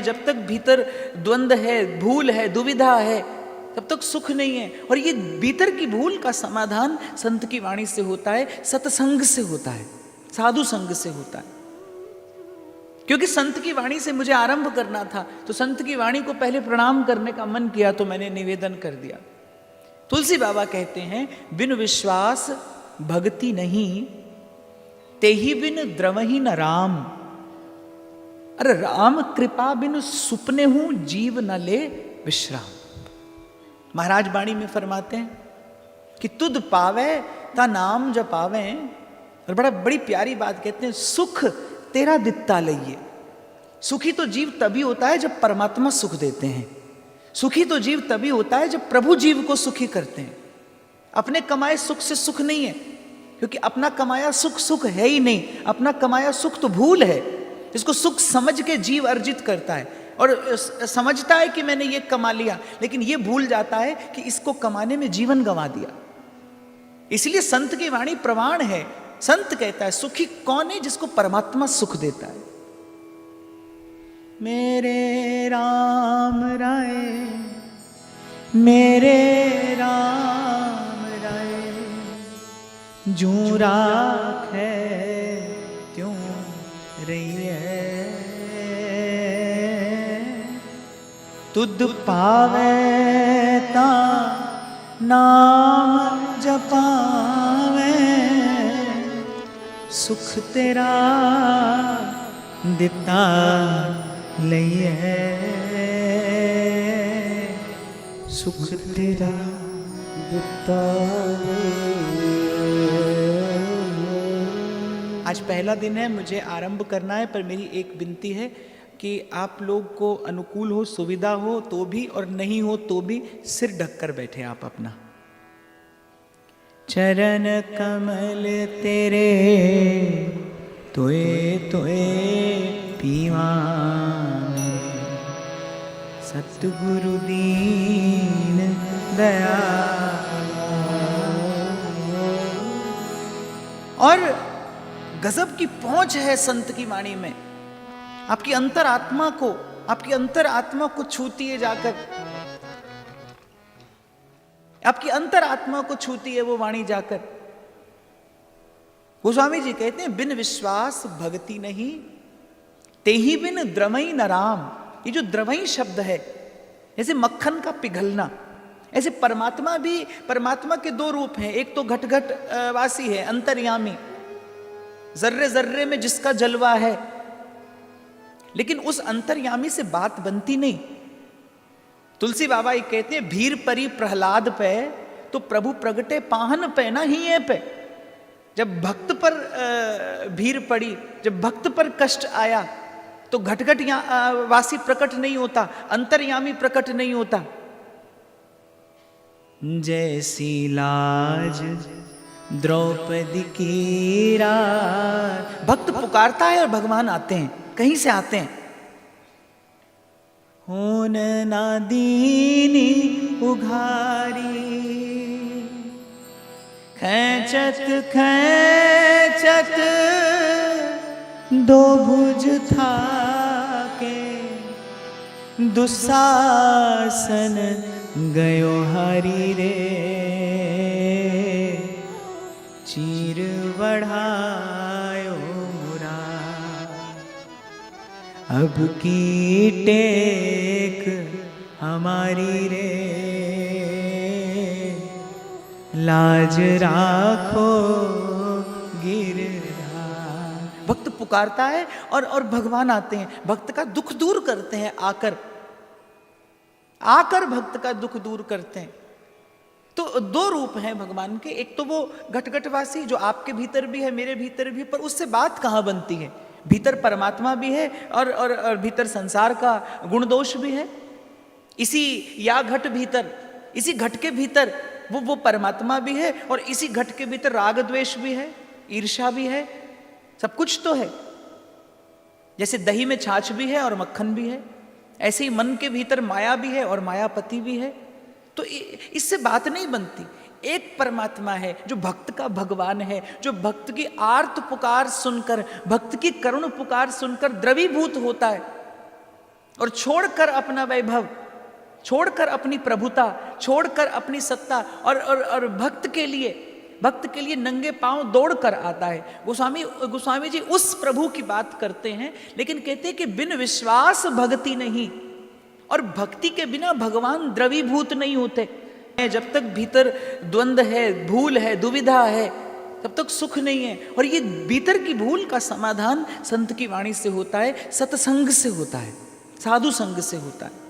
जब तक भीतर द्वंद्व है, भूल है, दुविधा है, तब तक सुख नहीं है। और ये भीतर की भूल का समाधान संत की वाणी से होता है, सत्संग से होता है, साधु संग से होता है। क्योंकि संत की वाणी से मुझे आरंभ करना था, तो संत की वाणी को पहले प्रणाम करने का मन किया, तो मैंने निवेदन कर दिया। तुलसी बाबा कहते हैं, बिन विश्वास भक्ति नहीं, तेहि बिन द्रवहि न राम। अरे राम कृपा बिन सुपने हूं, जीव न ले विश्राम। महाराज वाणी में फरमाते हैं कि तुद पावे ता नाम जपावे। और बड़ी प्यारी बात कहते हैं, सुख तेरा दित्ता लइए। सुखी तो जीव तभी होता है जब परमात्मा सुख देते हैं। सुखी तो जीव तभी होता है जब प्रभु जीव को सुखी करते हैं। अपने कमाए सुख से सुख नहीं है, क्योंकि अपना कमाया सुख सुख है ही नहीं। अपना कमाया सुख तो भूल है, इसको सुख समझ के जीव अर्जित करता है और समझता है कि मैंने ये कमा लिया, लेकिन ये भूल जाता है कि इसको कमाने में जीवन गंवा दिया। इसलिए संत की वाणी प्रमाण है। संत कहता है, सुखी कौन है? जिसको परमात्मा सुख देता है। मेरे राम राय, मेरे राम राय, जूं राख है त्यों रही है। तुद पावे ता नाम जपावे, सुख तेरा दिता लइए। सुख तेरा दिता। आज पहला दिन है, मुझे आरंभ करना है, पर मेरी एक विनती है कि आप लोग को अनुकूल हो, सुविधा हो तो भी, और नहीं हो तो भी सिर ढककर बैठे आप अपना। चरण कमल तेरे तोए तोए पीवाने, सतगुरु दीन दया। और गजब की पहुंच है संत की वाणी में। आपकी अंतरात्मा को छूती है जाकर, आपकी अंतरात्मा को छूती है वो वाणी जाकर। गोस्वामी जी कहते हैं, बिन विश्वास भक्ति नहीं, तेहि बिन द्रवई न राम। ये जो द्रवई शब्द है, जैसे मक्खन का पिघलना, ऐसे परमात्मा भी, परमात्मा के दो रूप हैं। एक तो घट घट वासी है, अंतर्यामी, जर्रे जर्रे में जिसका जलवा है, लेकिन उस अंतर्यामी से बात बनती नहीं। तुलसी बाबा ये कहते हैं, भीर परी प्रहलाद पे, तो प्रभु प्रगटे पाहन पे ना ही पे। जब भक्त पर भीर पड़ी, जब भक्त पर कष्ट आया, तो घटघट वासी प्रकट नहीं होता, अंतर्यामी प्रकट नहीं होता। जैसी लाज द्रौपदी की रात। भक्त पुकारता है और भगवान आते हैं, कहीं से आते हैं। होन ना दीनी उघारी, खैचत खैचत दो भुज था के, दुशासन गयो हरि रे, चीर बढ़ायो मुरा। अब की टेक हमारी रे, लाज राखो गिरधार। भक्त पुकारता है और भगवान आते हैं, भक्त का दुख दूर करते हैं। आकर भक्त का दुख दूर करते हैं। तो दो रूप हैं भगवान के। एक तो वो घटघटवासी जो आपके भीतर भी है, मेरे भीतर भी, पर उससे बात कहाँ बनती है। भीतर परमात्मा भी है और भीतर संसार का गुण दोष भी है। इसी या घट भीतर, इसी घट के भीतर वो परमात्मा भी है, और इसी घट के भीतर राग द्वेष भी है, ईर्ष्या भी है, सब कुछ तो है। जैसे दही में छाछ भी है और मक्खन भी है, ऐसे ही मन के भीतर माया भी है और मायापति भी है। तो इससे बात नहीं बनती। एक परमात्मा है जो भक्त का भगवान है, जो भक्त की आर्त पुकार सुनकर, भक्त की करुण पुकार सुनकर द्रवीभूत होता है। और छोड़कर अपना वैभव, छोड़कर अपनी प्रभुता, छोड़कर अपनी सत्ता और भक्त के लिए नंगे पांव दौड़ कर आता है। गोस्वामी जी उस प्रभु की बात करते हैं, लेकिन कहते हैं कि बिन विश्वास भक्ति नहीं, और भक्ति के बिना भगवान द्रवीभूत नहीं होते। जब तक भीतर द्वंद्व है, भूल है, दुविधा है, तब तक सुख नहीं है। और ये भीतर की भूल का समाधान संत की वाणी से होता है, सत्संग से होता है, साधु संग से होता है।